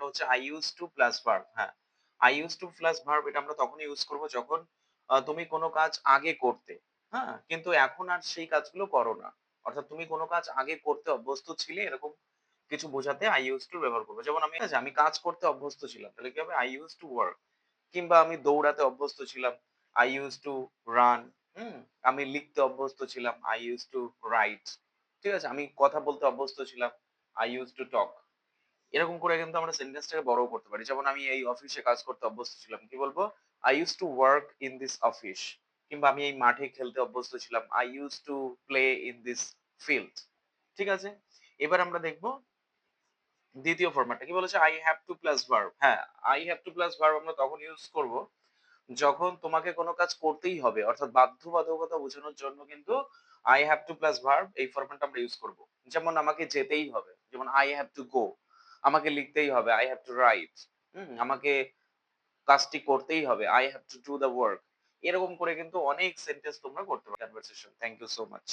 হচ্ছে I used to plus verb. হ্যাঁ, I used to plus verb এটা আমরা তখনই ইউজ করব যখন তুমি কোনো কাজ আগে করতে। হ্যাঁ? কিন্তু এখন আর সেই কাজগুলো করো না। অর্থাৎ তুমি কোনো কাজ আগে করতে অভ্যস্ত ছিলে এরকম কিছু বোঝাতে আই ইউজড টু ব্যবহার করব। যেমন আমি কাজ করতে অভ্যস্ত ছিলাম। তাহলে কি হবে? I used to work. কিংবা আমি দৌড়াতে অভ্যস্ত ছিলাম। I used to run হুম? আমি লিখতে অভ্যস্ত ছিলাম। I used to write ঠিক আছে? আমি কথা বলতে অভ্যস্ত ছিলাম। I used to talk এরকম করে কিন্তু আমরা সেন্টেন্সটাকে বড়ও করতে পারি। যেমন আমি এই অফিসে কাজ করতে অভ্যস্ত ছিলাম। কি বলবো? I used to work in this office কিংবা আমি এই মাঠে খেলতে অভ্যস্ত ছিলাম। I used to play in this field ঠিক আছে? এবার আমরা দেখব দ্বিতীয় ফরম্যাটটা। কি বলেছে? I have to plus verb হ্যাঁ, I have to plus verb আমরা তখন ইউজ করব যখন তোমাকে কোনো কাজ করতেই হবে অর্থাৎ বাধ্যবাধকতা বোঝানোর জন্য কিন্তু I have to plus verb এই ফরম্যাটটা আমরা ইউজ করব। যেমন আমাকে যেতেই হবে। যেমন I have to go আমাকে লিখতেই হবে I have to write আমাকে কাজটি করতেই হবে I have to do the work এরকম করে কিন্তু অনেক সেন্টেন্স তোমরা করতে পারো conversation. Thank you so much.